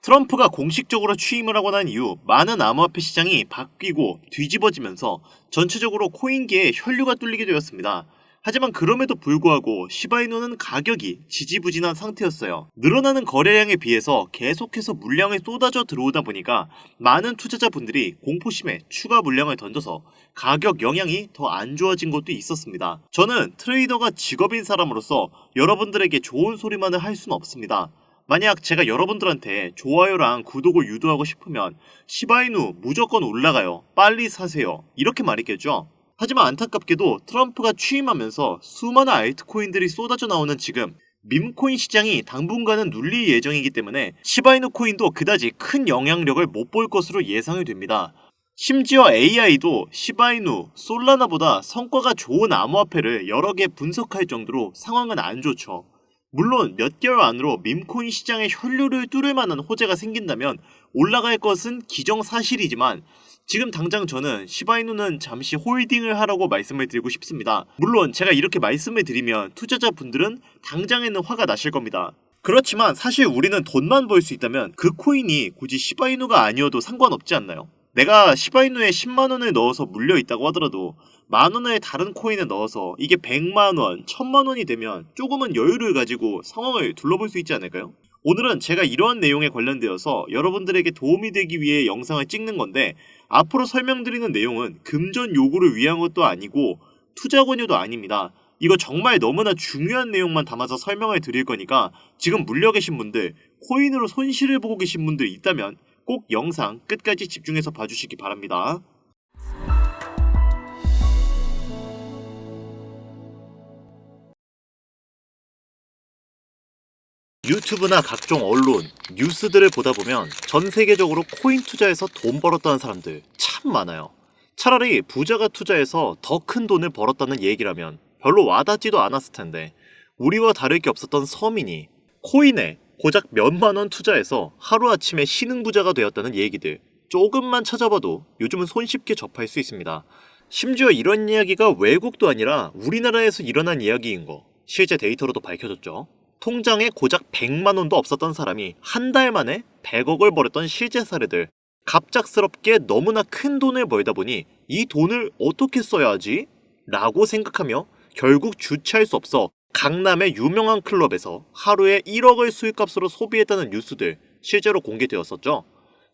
트럼프가 공식적으로 취임을 하고 난 이후 많은 암호화폐 시장이 바뀌고 뒤집어지면서 전체적으로 코인계에 혈류가 뚫리게 되었습니다. 하지만 그럼에도 불구하고 시바이누는 가격이 지지부진한 상태였어요. 늘어나는 거래량에 비해서 계속해서 물량이 쏟아져 들어오다 보니까 많은 투자자분들이 공포심에 추가 물량을 던져서 가격 영향이 더 안 좋아진 것도 있었습니다. 저는 트레이더가 직업인 사람으로서 여러분들에게 좋은 소리만을 할 수는 없습니다. 만약 제가 여러분들한테 좋아요랑 구독을 유도하고 싶으면 시바이누 무조건 올라가요, 빨리 사세요, 이렇게 말했겠죠. 하지만 안타깝게도 트럼프가 취임하면서 수많은 알트코인들이 쏟아져 나오는 지금 밈코인 시장이 당분간은 눌릴 예정이기 때문에 시바이누 코인도 그다지 큰 영향력을 못 볼 것으로 예상이 됩니다. 심지어 AI도 시바이누, 솔라나보다 성과가 좋은 암호화폐를 여러 개 분석할 정도로 상황은 안 좋죠. 물론 몇 개월 안으로 밈코인 시장의 혈류를 뚫을 만한 호재가 생긴다면 올라갈 것은 기정사실이지만 지금 당장 저는 시바이누는 잠시 홀딩을 하라고 말씀을 드리고 싶습니다. 물론 제가 이렇게 말씀을 드리면 투자자분들은 당장에는 화가 나실 겁니다. 그렇지만 사실 우리는 돈만 벌 수 있다면 그 코인이 굳이 시바이누가 아니어도 상관없지 않나요? 내가 시바이누에 10만원을 넣어서 물려있다고 하더라도 만원을 다른 코인에 넣어서 이게 100만원, 1000만원이 되면 조금은 여유를 가지고 상황을 둘러볼 수 있지 않을까요? 오늘은 제가 이러한 내용에 관련되어서 여러분들에게 도움이 되기 위해 영상을 찍는 건데 앞으로 설명드리는 내용은 금전 요구를 위한 것도 아니고 투자 권유도 아닙니다. 이거 정말 너무나 중요한 내용만 담아서 설명을 드릴 거니까 지금 물려 계신 분들, 코인으로 손실을 보고 계신 분들 있다면 꼭 영상 끝까지 집중해서 봐주시기 바랍니다. 유튜브나 각종 언론, 뉴스들을 보다 보면 전 세계적으로 코인 투자해서 돈 벌었다는 사람들 참 많아요. 차라리 부자가 투자해서 더 큰 돈을 벌었다는 얘기라면 별로 와닿지도 않았을 텐데 우리와 다를 게 없었던 서민이 코인에 고작 몇만 원 투자해서 하루아침에 신흥부자가 되었다는 얘기들 조금만 찾아봐도 요즘은 손쉽게 접할 수 있습니다. 심지어 이런 이야기가 외국도 아니라 우리나라에서 일어난 이야기인 거 실제 데이터로도 밝혀졌죠. 통장에 고작 100만 원도 없었던 사람이 한 달 만에 100억을 벌였던 실제 사례들. 갑작스럽게 너무나 큰 돈을 벌다 보니 이 돈을 어떻게 써야 하지? 라고 생각하며 결국 주체할 수 없어 강남의 유명한 클럽에서 하루에 1억을 수익값으로 소비했다는 뉴스들 실제로 공개되었었죠.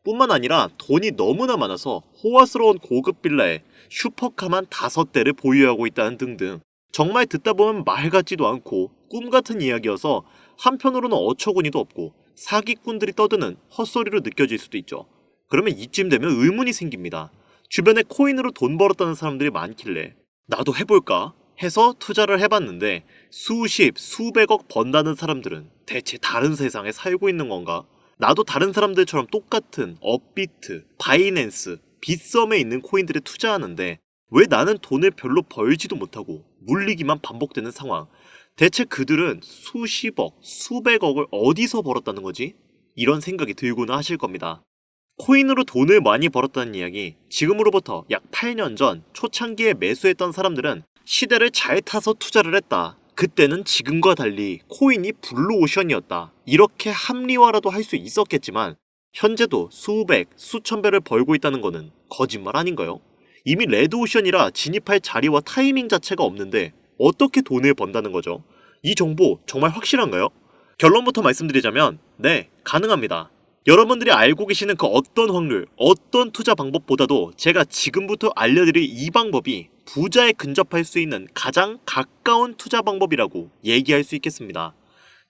뿐만 아니라 돈이 너무나 많아서 호화스러운 고급 빌라에 슈퍼카만 5대를 보유하고 있다는 등등 정말 듣다 보면 말 같지도 않고 꿈 같은 이야기여서 한편으로는 어처구니도 없고 사기꾼들이 떠드는 헛소리로 느껴질 수도 있죠. 그러면 이쯤 되면 의문이 생깁니다. 주변에 코인으로 돈 벌었다는 사람들이 많길래 나도 해볼까? 해서 투자를 해봤는데 수십, 수백억 번다는 사람들은 대체 다른 세상에 살고 있는 건가? 나도 다른 사람들처럼 똑같은 업비트, 바이낸스, 빗썸에 있는 코인들에 투자하는데 왜 나는 돈을 별로 벌지도 못하고 물리기만 반복되는 상황? 대체 그들은 수십억, 수백억을 어디서 벌었다는 거지? 이런 생각이 들고는 하실 겁니다. 코인으로 돈을 많이 벌었다는 이야기, 지금으로부터 약 8년 전 초창기에 매수했던 사람들은 시대를 잘 타서 투자를 했다. 그때는 지금과 달리 코인이 블루오션이었다. 이렇게 합리화라도 할 수 있었겠지만 현재도 수백, 수천 배를 벌고 있다는 거는 거짓말 아닌가요? 이미 레드오션이라 진입할 자리와 타이밍 자체가 없는데 어떻게 돈을 번다는 거죠? 이 정보 정말 확실한가요? 결론부터 말씀드리자면 네, 가능합니다. 여러분들이 알고 계시는 그 어떤 확률, 어떤 투자 방법보다도 제가 지금부터 알려드릴 이 방법이 부자에 근접할 수 있는 가장 가까운 투자 방법이라고 얘기할 수 있겠습니다.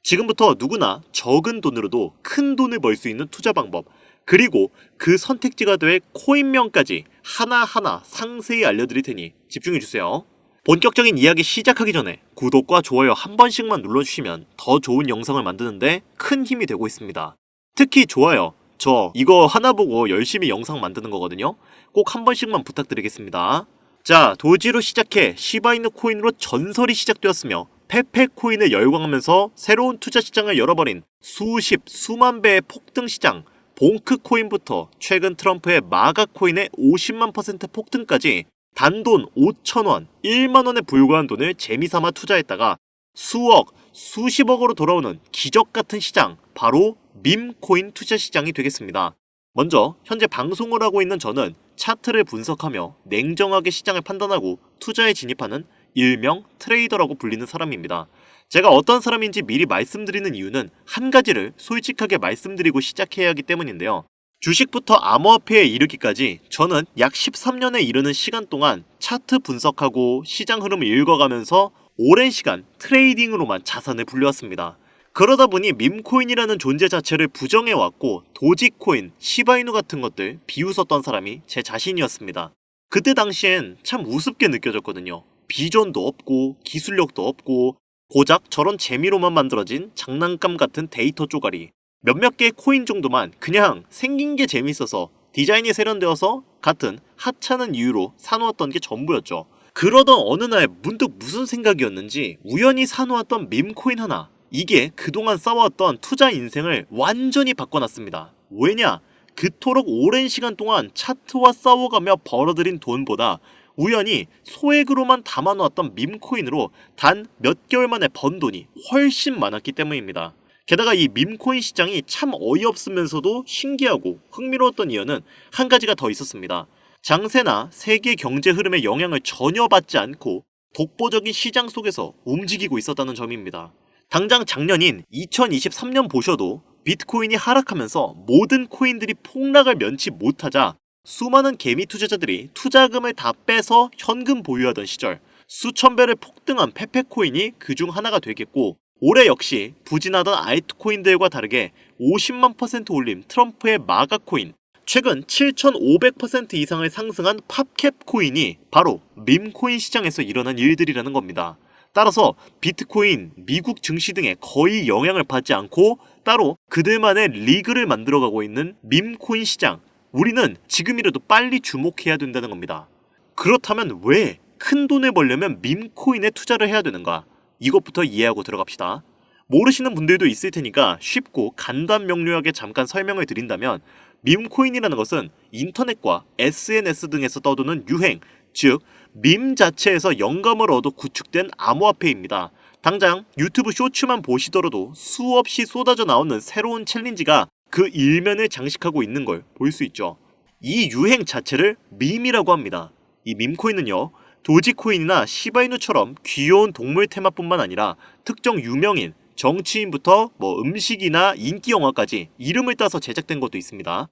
지금부터 누구나 적은 돈으로도 큰 돈을 벌 수 있는 투자 방법, 그리고 그 선택지가 될 코인명까지 하나하나 상세히 알려드릴 테니 집중해주세요. 본격적인 이야기 시작하기 전에 구독과 좋아요 한 번씩만 눌러주시면 더 좋은 영상을 만드는데 큰 힘이 되고 있습니다. 특히 좋아요, 저 이거 하나 보고 열심히 영상 만드는 거거든요. 꼭 한 번씩만 부탁드리겠습니다. 자, 도지로 시작해 시바이누 코인으로 전설이 시작되었으며 페페 코인을 열광하면서 새로운 투자 시장을 열어버린 수십, 수만 배의 폭등 시장 봉크 코인부터 최근 트럼프의 마가 코인의 50만 % 폭등까지 단돈 5,000원, 1만원에 불과한 돈을 재미삼아 투자했다가 수억, 수십억으로 돌아오는 기적같은 시장, 바로 밈코인 투자 시장이 되겠습니다. 먼저 현재 방송을 하고 있는 저는 차트를 분석하며 냉정하게 시장을 판단하고 투자에 진입하는 일명 트레이더라고 불리는 사람입니다. 제가 어떤 사람인지 미리 말씀드리는 이유는 한 가지를 솔직하게 말씀드리고 시작해야 하기 때문인데요. 주식부터 암호화폐에 이르기까지 저는 약 13년에 이르는 시간 동안 차트 분석하고 시장 흐름을 읽어가면서 오랜 시간 트레이딩으로만 자산을 불려왔습니다. 그러다 보니 밈코인이라는 존재 자체를 부정해왔고 도지코인, 시바이누 같은 것들 비웃었던 사람이 제 자신이었습니다. 그때 당시엔 참 우습게 느껴졌거든요. 비전도 없고 기술력도 없고 고작 저런 재미로만 만들어진 장난감 같은 데이터 쪼가리, 몇몇 개의 코인 정도만 그냥 생긴 게 재밌어서 디자인이 세련되어서 같은 하찮은 이유로 사놓았던 게 전부였죠. 그러던 어느 날 문득 무슨 생각이었는지 우연히 사놓았던 밈코인 하나, 이게 그동안 쌓아왔던 투자 인생을 완전히 바꿔놨습니다. 왜냐? 그토록 오랜 시간 동안 차트와 싸워가며 벌어들인 돈보다 우연히 소액으로만 담아놓았던 밈코인으로 단 몇 개월 만에 번 돈이 훨씬 많았기 때문입니다. 게다가 이 밈코인 시장이 참 어이없으면서도 신기하고 흥미로웠던 이유는 한 가지가 더 있었습니다. 장세나 세계 경제 흐름의 영향을 전혀 받지 않고 독보적인 시장 속에서 움직이고 있었다는 점입니다. 당장 작년인 2023년 보셔도 비트코인이 하락하면서 모든 코인들이 폭락을 면치 못하자 수많은 개미 투자자들이 투자금을 다 빼서 현금 보유하던 시절 수천 배를 폭등한 페페코인이 그중 하나가 되겠고, 올해 역시 부진하던 알트코인들과 다르게 50만 % 올림 트럼프의 마가코인, 최근 7,500% 이상을 상승한 팝캡코인이 바로 밈코인 시장에서 일어난 일들이라는 겁니다. 따라서 비트코인, 미국 증시 등에 거의 영향을 받지 않고 따로 그들만의 리그를 만들어가고 있는 밈코인 시장, 우리는 지금이라도 빨리 주목해야 된다는 겁니다. 그렇다면 왜 큰 돈을 벌려면 밈코인에 투자를 해야 되는가? 이것부터 이해하고 들어갑시다. 모르시는 분들도 있을 테니까 쉽고 간단 명료하게 잠깐 설명을 드린다면, 밈코인이라는 것은 인터넷과 SNS 등에서 떠도는 유행, 즉 밈 자체에서 영감을 얻어 구축된 암호화폐입니다. 당장 유튜브 쇼츠만 보시더라도 수없이 쏟아져 나오는 새로운 챌린지가 그 일면을 장식하고 있는 걸 볼 수 있죠. 이 유행 자체를 밈이라고 합니다. 이 밈코인은요, 도지코인이나 시바이누처럼 귀여운 동물 테마뿐만 아니라 특정 유명인, 정치인부터 음식이나 인기 영화까지 이름을 따서 제작된 것도 있습니다.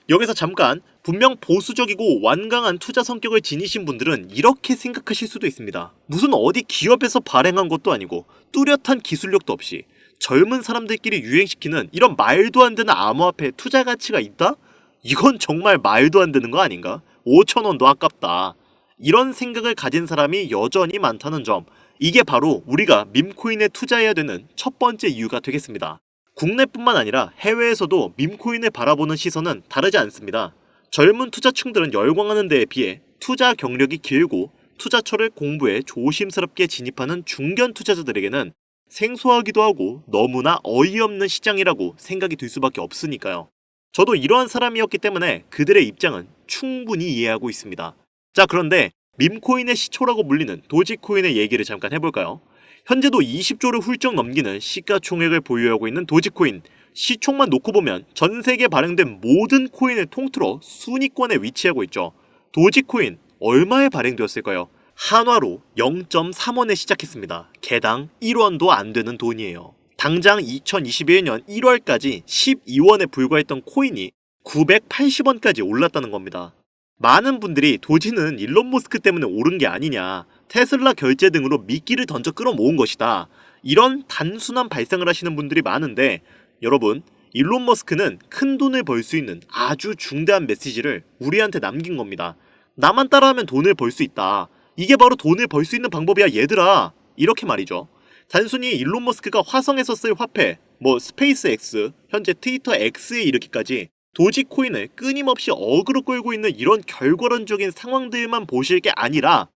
여기서 잠깐, 분명 보수적이고 완강한 투자 성격을 지니신 분들은 이렇게 생각하실 수도 있습니다. 무슨 어디 기업에서 발행한 것도 아니고 뚜렷한 기술력도 없이 젊은 사람들끼리 유행시키는 이런 말도 안 되는 암호화폐에 투자 가치가 있다? 이건 정말 말도 안 되는 거 아닌가? 5,000원도 아깝다. 이런 생각을 가진 사람이 여전히 많다는 점, 이게 바로 우리가 밈코인에 투자해야 되는 첫 번째 이유가 되겠습니다. 국내뿐만 아니라 해외에서도 밈코인을 바라보는 시선은 다르지 않습니다. 젊은 투자층들은 열광하는 데에 비해 투자 경력이 길고 투자처를 공부해 조심스럽게 진입하는 중견 투자자들에게는 생소하기도 하고 너무나 어이없는 시장이라고 생각이 들 수밖에 없으니까요. 저도 이러한 사람이었기 때문에 그들의 입장은 충분히 이해하고 있습니다. 자, 그런데 밈코인의 시초라고 불리는 도지코인의 얘기를 잠깐 해볼까요? 현재도 20조를 훌쩍 넘기는 시가총액을 보유하고 있는 도지코인, 시총만 놓고 보면 전 세계에 발행된 모든 코인을 통틀어 순위권에 위치하고 있죠. 도지코인 얼마에 발행되었을까요? 한화로 0.3원에 시작했습니다. 개당 1원도 안 되는 돈이에요. 당장 2021년 1월까지 12원에 불과했던 코인이 980원까지 올랐다는 겁니다. 많은 분들이 도지는 일론 머스크 때문에 오른 게 아니냐, 테슬라 결제 등으로 미끼를 던져 끌어모은 것이다, 이런 단순한 발상을 하시는 분들이 많은데, 여러분, 일론 머스크는 큰 돈을 벌 수 있는 아주 중대한 메시지를 우리한테 남긴 겁니다. 나만 따라하면 돈을 벌 수 있다. 이게 바로 돈을 벌 수 있는 방법이야 얘들아. 이렇게 말이죠. 단순히 일론 머스크가 화성에서 쓸 화폐, 스페이스X, 현재 트위터 X에 이르기까지 도지코인을 끊임없이 어그로 끌고 있는 이런 결과론적인 상황들만 보실 게 아니라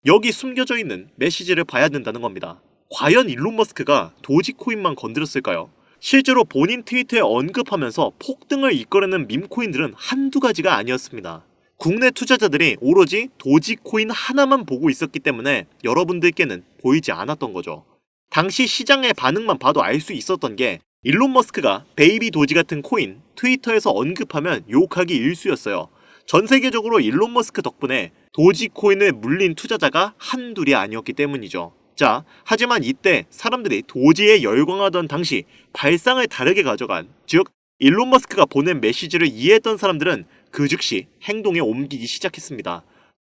여기 숨겨져 있는 메시지를 봐야 된다는 겁니다. 과연 일론 머스크가 도지코인만 건드렸을까요? 실제로 본인 트위터에 언급하면서 폭등을 이끌어낸 밈코인들은 한두 가지가 아니었습니다. 국내 투자자들이 오로지 도지코인 하나만 보고 있었기 때문에 여러분들께는 보이지 않았던 거죠. 당시 시장의 반응만 봐도 알 수 있었던 게, 일론 머스크가 베이비 도지 같은 코인 트위터에서 언급하면 욕하기 일쑤였어요. 전 세계적으로 일론 머스크 덕분에 도지 코인에 물린 투자자가 한둘이 아니었기 때문이죠. 자, 하지만 이때 사람들이 도지에 열광하던 당시 발상을 다르게 가져간, 즉 일론 머스크가 보낸 메시지를 이해했던 사람들은 그 즉시 행동에 옮기기 시작했습니다.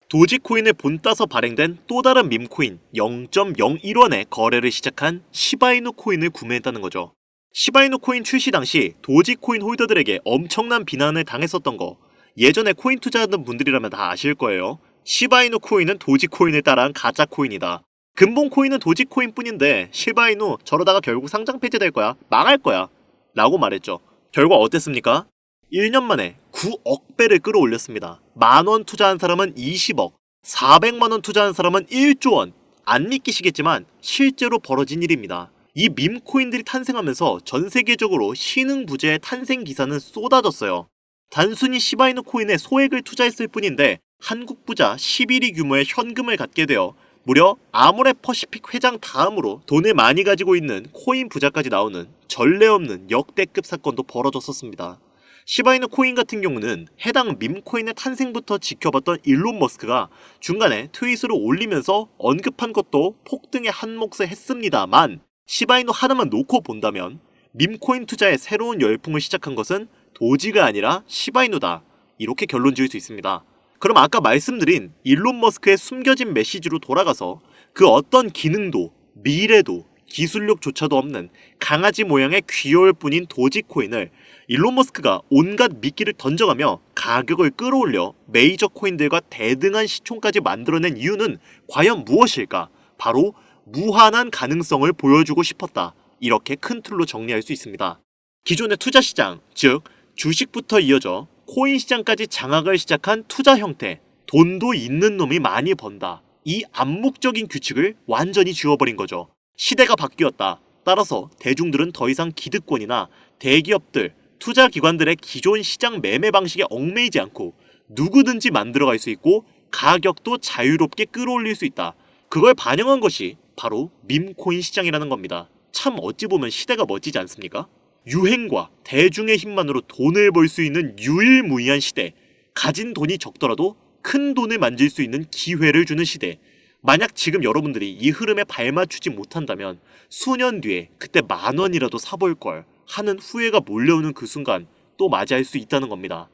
도지코인을 본따서 발행된 또 다른 밈코인 0.01원에 거래를 시작한 시바이누 코인을 구매했다는 거죠. 시바이누 코인 출시 당시 도지코인 홀더들에게 엄청난 비난을 당했었던 거, 예전에 코인 투자하던 분들이라면 다 아실 거예요. 시바이누 코인은 도지코인을 따라한 가짜 코인이다. 근본 코인은 도지코인 뿐인데 시바이누 저러다가 결국 상장 폐지될 거야. 망할 거야. 라고 말했죠. 결과 어땠습니까? 1년 만에 9억 배를 끌어올렸습니다. 만원 투자한 사람은 20억, 400만원 투자한 사람은 1조 원. 안 믿기시겠지만 실제로 벌어진 일입니다. 이 밈코인들이 탄생하면서 전 세계적으로 신흥부재의 탄생 기사는 쏟아졌어요. 단순히 시바이누 코인에 소액을 투자했을 뿐인데 한국 부자 11위 규모의 현금을 갖게 되어 무려 아모레퍼시픽 회장 다음으로 돈을 많이 가지고 있는 코인 부자까지 나오는 전례 없는 역대급 사건도 벌어졌었습니다. 시바이누 코인 같은 경우는 해당 밈코인의 탄생부터 지켜봤던 일론 머스크가 중간에 트윗으로 올리면서 언급한 것도 폭등의 한 몫을 했습니다만, 시바이누 하나만 놓고 본다면 밈코인 투자의 새로운 열풍을 시작한 것은 도지가 아니라 시바이누다, 이렇게 결론 지을 수 있습니다. 그럼 아까 말씀드린 일론 머스크의 숨겨진 메시지로 돌아가서 그 어떤 기능도 미래도 기술력조차도 없는 강아지 모양의 귀여울 뿐인 도지코인을 일론 머스크가 온갖 미끼를 던져가며 가격을 끌어올려 메이저 코인들과 대등한 시총까지 만들어낸 이유는 과연 무엇일까? 바로 무한한 가능성을 보여주고 싶었다. 이렇게 큰 틀로 정리할 수 있습니다. 기존의 투자 시장, 즉 주식부터 이어져 코인 시장까지 장악을 시작한 투자 형태, 돈도 있는 놈이 많이 번다. 이 암묵적인 규칙을 완전히 지워버린 거죠. 시대가 바뀌었다. 따라서 대중들은 더 이상 기득권이나 대기업들, 투자기관들의 기존 시장 매매 방식에 얽매이지 않고 누구든지 만들어갈 수 있고 가격도 자유롭게 끌어올릴 수 있다. 그걸 반영한 것이 바로 밈코인 시장이라는 겁니다. 참 어찌 보면 시대가 멋지지 않습니까? 유행과 대중의 힘만으로 돈을 벌 수 있는 유일무이한 시대, 가진 돈이 적더라도 큰 돈을 만질 수 있는 기회를 주는 시대. 만약 지금 여러분들이 이 흐름에 발맞추지 못한다면 수년 뒤에 그때 10,000원이라도 사볼 걸 하는 후회가 몰려오는 그 순간 또 맞이할 수 있다는 겁니다.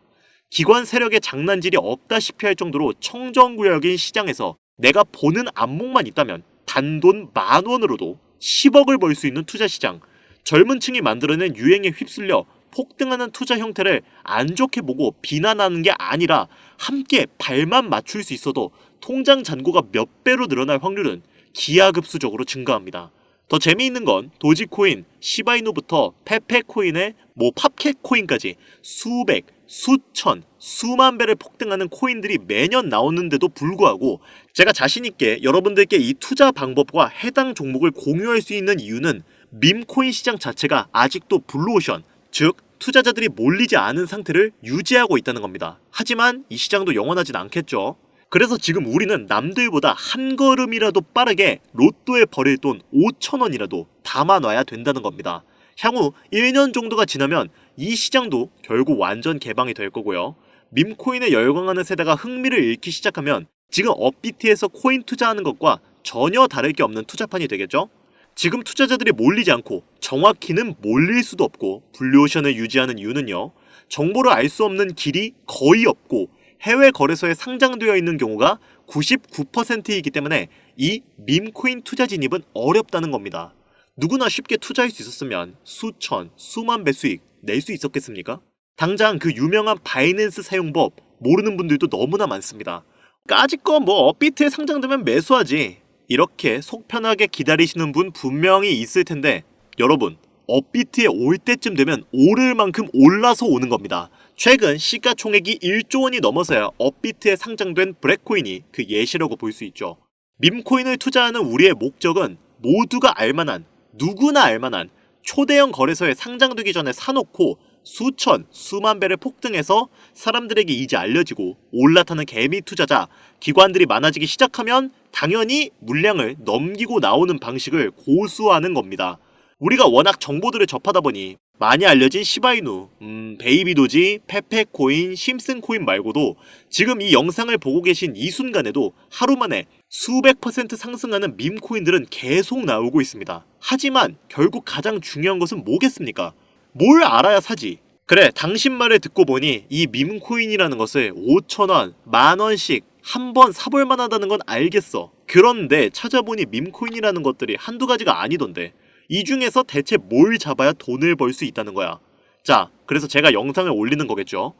기관 세력의 장난질이 없다시피 할 정도로 청정구역인 시장에서 내가 보는 안목만 있다면 단돈 10,000원으로도 10억을 벌 수 있는 투자 시장, 젊은 층이 만들어낸 유행에 휩쓸려 폭등하는 투자 형태를 안 좋게 보고 비난하는 게 아니라 함께 발만 맞출 수 있어도 통장 잔고가 몇 배로 늘어날 확률은 기하급수적으로 증가합니다. 더 재미있는 건 도지코인, 시바이누부터 페페코인의 팝캣코인까지 수백, 수천, 수만 배를 폭등하는 코인들이 매년 나오는데도 불구하고 제가 자신있게 여러분들께 이 투자 방법과 해당 종목을 공유할 수 있는 이유는 밈코인 시장 자체가 아직도 블루오션, 즉 투자자들이 몰리지 않은 상태를 유지하고 있다는 겁니다. 하지만 이 시장도 영원하진 않겠죠. 그래서 지금 우리는 남들보다 한 걸음이라도 빠르게 로또에 버릴 돈 5,000원이라도 담아놔야 된다는 겁니다. 향후 1년 정도가 지나면 이 시장도 결국 완전 개방이 될 거고요. 밈코인에 열광하는 세대가 흥미를 잃기 시작하면 지금 업비트에서 코인 투자하는 것과 전혀 다를 게 없는 투자판이 되겠죠? 지금 투자자들이 몰리지 않고 정확히는 몰릴 수도 없고 블루오션을 유지하는 이유는요. 정보를 알 수 없는 길이 거의 없고 해외 거래소에 상장되어 있는 경우가 99%이기 때문에 이 밈코인 투자 진입은 어렵다는 겁니다. 누구나 쉽게 투자할 수 있었으면 수천, 수만 배 수익 낼 수 있었겠습니까? 당장 그 유명한 바이낸스 사용법 모르는 분들도 너무나 많습니다. 까짓거 업비트에 상장되면 매수하지. 이렇게 속 편하게 기다리시는 분 분명히 있을 텐데 여러분, 업비트에 올 때쯤 되면 오를 만큼 올라서 오는 겁니다. 최근 시가총액이 1조 원이 넘어서야 업비트에 상장된 브렉코인이 그 예시라고 볼 수 있죠. 밈코인을 투자하는 우리의 목적은 모두가 알만한, 누구나 알만한 초대형 거래소에 상장되기 전에 사놓고 수천, 수만 배를 폭등해서 사람들에게 이제 알려지고 올라타는 개미 투자자, 기관들이 많아지기 시작하면 당연히 물량을 넘기고 나오는 방식을 고수하는 겁니다. 우리가 워낙 정보들을 접하다 보니 많이 알려진 시바이누, 베이비도지, 페페코인, 심슨코인 말고도 지금 이 영상을 보고 계신 이 순간에도 하루 만에 수백 % 상승하는 밈코인들은 계속 나오고 있습니다. 하지만 결국 가장 중요한 것은 뭐겠습니까? 뭘 알아야 사지? 그래, 당신 말을 듣고 보니 이 밈코인이라는 것을 5,000원, 10,000원씩 한 번 사볼 만하다는 건 알겠어. 그런데 찾아보니 밈코인이라는 것들이 한두 가지가 아니던데 이 중에서 대체 뭘 잡아야 돈을 벌 수 있다는 거야. 자, 그래서 제가 영상을 올리는 거겠죠.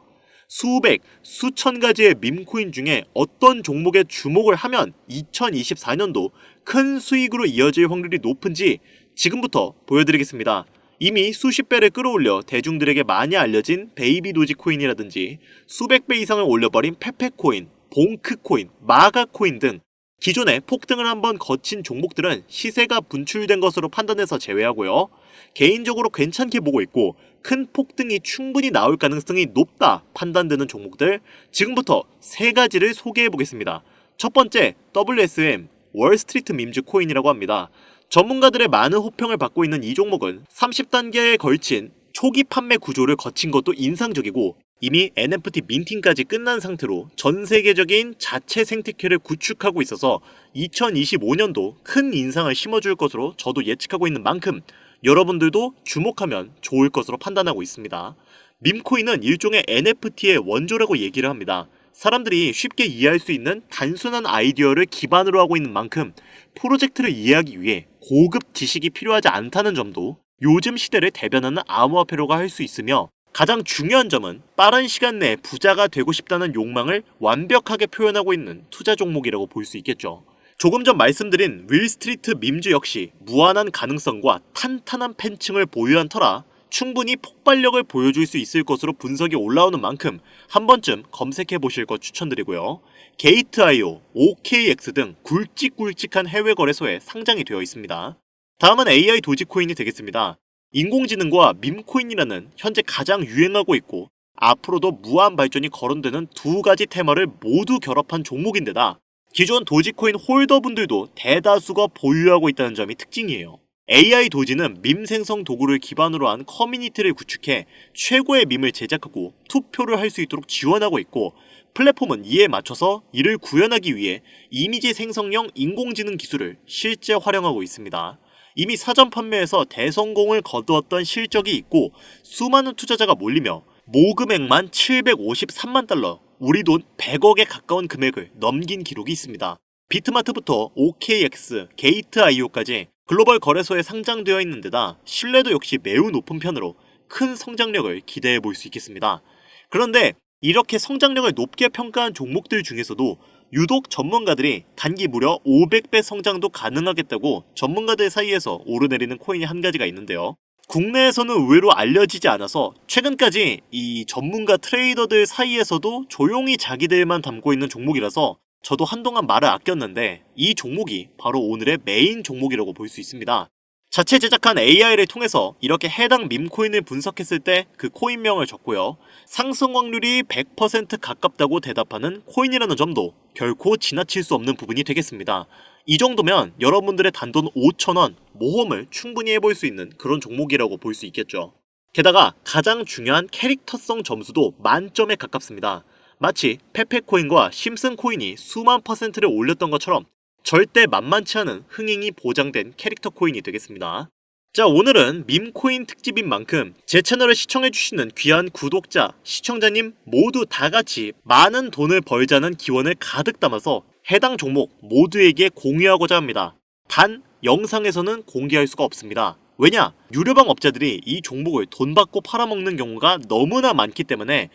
수백, 수천 가지의 밈코인 중에 어떤 종목에 주목을 하면 2024년도 큰 수익으로 이어질 확률이 높은지 지금부터 보여드리겠습니다. 이미 수십 배를 끌어올려 대중들에게 많이 알려진 베이비 도지코인이라든지 수백 배 이상을 올려버린 페페코인, 봉크코인, 마가코인 등 기존에 폭등을 한번 거친 종목들은 시세가 분출된 것으로 판단해서 제외하고요. 개인적으로 괜찮게 보고 있고 큰 폭등이 충분히 나올 가능성이 높다 판단되는 종목들 지금부터 세 가지를 소개해 보겠습니다. 첫 번째, WSM, 월스트리트 밈즈 코인이라고 합니다. 전문가들의 많은 호평을 받고 있는 이 종목은 30단계에 걸친 초기 판매 구조를 거친 것도 인상적이고 이미 NFT 민팅까지 끝난 상태로 전 세계적인 자체 생태계를 구축하고 있어서 2025년도 큰 인상을 심어줄 것으로 저도 예측하고 있는 만큼 여러분들도 주목하면 좋을 것으로 판단하고 있습니다. 밈코인은 일종의 NFT의 원조라고 얘기를 합니다. 사람들이 쉽게 이해할 수 있는 단순한 아이디어를 기반으로 하고 있는 만큼 프로젝트를 이해하기 위해 고급 지식이 필요하지 않다는 점도 요즘 시대를 대변하는 암호화폐로가 할 수 있으며 가장 중요한 점은 빠른 시간 내에 부자가 되고 싶다는 욕망을 완벽하게 표현하고 있는 투자 종목이라고 볼 수 있겠죠. 조금 전 말씀드린 윌스트리트 밈즈 역시 무한한 가능성과 탄탄한 팬층을 보유한 터라 충분히 폭발력을 보여줄 수 있을 것으로 분석이 올라오는 만큼 한 번쯤 검색해 보실 것 추천드리고요. 게이트.io, OKX 등 굵직굵직한 해외 거래소에 상장이 되어 있습니다. 다음은 AI 도지코인이 되겠습니다. 인공지능과 밈코인이라는 현재 가장 유행하고 있고 앞으로도 무한 발전이 거론되는 두 가지 테마를 모두 결합한 종목인데다 기존 도지코인 홀더분들도 대다수가 보유하고 있다는 점이 특징이에요. AI 도지는 밈 생성 도구를 기반으로 한 커뮤니티를 구축해 최고의 밈을 제작하고 투표를 할 수 있도록 지원하고 있고 플랫폼은 이에 맞춰서 이를 구현하기 위해 이미지 생성형 인공지능 기술을 실제 활용하고 있습니다. 이미 사전 판매에서 대성공을 거두었던 실적이 있고 수많은 투자자가 몰리며 모금액만 753만 달러, 우리 돈 100억에 가까운 금액을 넘긴 기록이 있습니다. 비트마트부터 OKX, 게이트.io까지 글로벌 거래소에 상장되어 있는 데다 신뢰도 역시 매우 높은 편으로 큰 성장력을 기대해 볼 수 있겠습니다. 그런데 이렇게 성장력을 높게 평가한 종목들 중에서도 유독 전문가들이 단기 무려 500배 성장도 가능하겠다고 전문가들 사이에서 오르내리는 코인이 한 가지가 있는데요. 국내에서는 의외로 알려지지 않아서 최근까지 이 전문가 트레이더들 사이에서도 조용히 자기들만 담고 있는 종목이라서 저도 한동안 말을 아꼈는데 이 종목이 바로 오늘의 메인 종목이라고 볼 수 있습니다. 자체 제작한 AI를 통해서 이렇게 해당 밈코인을 분석했을 때 그 코인명을 적고요. 상승 확률이 100% 가깝다고 대답하는 코인이라는 점도 결코 지나칠 수 없는 부분이 되겠습니다. 이 정도면 여러분들의 단돈 5,000원 모험을 충분히 해볼 수 있는 그런 종목이라고 볼 수 있겠죠. 게다가 가장 중요한 캐릭터성 점수도 만점에 가깝습니다. 마치 페페코인과 심슨코인이 수만 %를 올렸던 것처럼 절대 만만치 않은 흥행이 보장된 캐릭터 코인이 되겠습니다. 자, 오늘은 밈코인 특집인 만큼 제 채널을 시청해주시는 귀한 구독자, 시청자님 모두 다같이 많은 돈을 벌자는 기원을 가득 담아서 해당 종목 모두에게 공유하고자 합니다. 단 영상에서는 공개할 수가 없습니다. 왜냐? 유료방 업자들이 이 종목을 돈 받고 팔아먹는 경우가 너무나 많기 때문에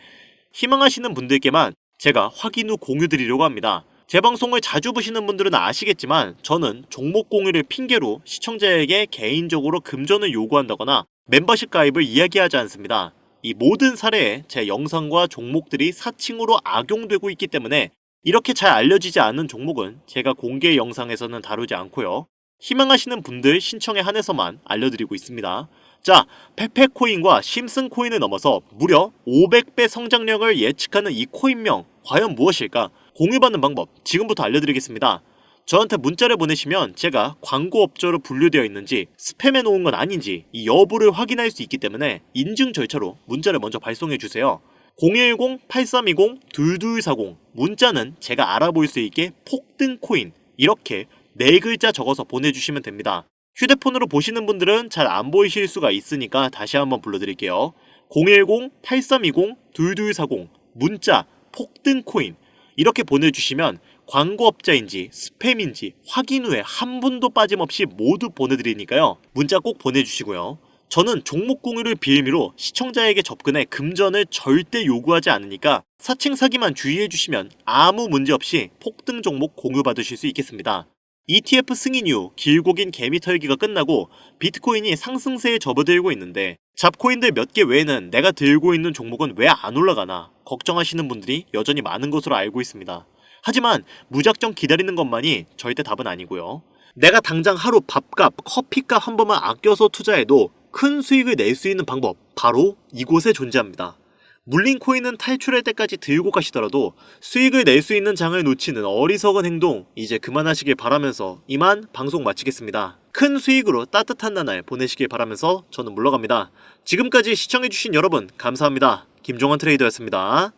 희망하시는 분들께만 제가 확인 후 공유드리려고 합니다. 제 방송을 자주 보시는 분들은 아시겠지만 저는 종목 공유를 핑계로 시청자에게 개인적으로 금전을 요구한다거나 멤버십 가입을 이야기하지 않습니다. 이 모든 사례에 제 영상과 종목들이 사칭으로 악용되고 있기 때문에 이렇게 잘 알려지지 않은 종목은 제가 공개 영상에서는 다루지 않고요. 희망하시는 분들 신청에 한해서만 알려드리고 있습니다. 자, 페페코인과 심슨코인을 넘어서 무려 500배 성장력을 예측하는 이 코인명 과연 무엇일까? 공유받는 방법 지금부터 알려드리겠습니다. 저한테 문자를 보내시면 제가 광고 업자로 분류되어 있는지 스팸해 놓은 건 아닌지 이 여부를 확인할 수 있기 때문에 인증 절차로 문자를 먼저 발송해 주세요. 010-8320-2240 문자는 제가 알아볼 수 있게 폭등코인 이렇게 4글자 적어서 보내주시면 됩니다. 휴대폰으로 보시는 분들은 잘 안 보이실 수가 있으니까 다시 한번 불러드릴게요. 010-8320-2240 문자 폭등코인 이렇게 보내주시면 광고업자인지 스팸인지 확인 후에 한 분도 빠짐없이 모두 보내드리니까요. 문자 꼭 보내주시고요. 저는 종목 공유를 빌미로 시청자에게 접근해 금전을 절대 요구하지 않으니까 사칭 사기만 주의해주시면 아무 문제 없이 폭등 종목 공유받으실 수 있겠습니다. ETF 승인 이후 길고 긴 개미 털기가 끝나고 비트코인이 상승세에 접어들고 있는데 잡코인들 몇 개 외에는 내가 들고 있는 종목은 왜 안 올라가나 걱정하시는 분들이 여전히 많은 것으로 알고 있습니다. 하지만 무작정 기다리는 것만이 절대 답은 아니고요. 내가 당장 하루 밥값, 커피값 한 번만 아껴서 투자해도 큰 수익을 낼 수 있는 방법 바로 이곳에 존재합니다. 물린 코인은 탈출할 때까지 들고 가시더라도 수익을 낼 수 있는 장을 놓치는 어리석은 행동 이제 그만하시길 바라면서 이만 방송 마치겠습니다. 큰 수익으로 따뜻한 나날 보내시길 바라면서 저는 물러갑니다. 지금까지 시청해주신 여러분 감사합니다. 김종환 트레이더였습니다.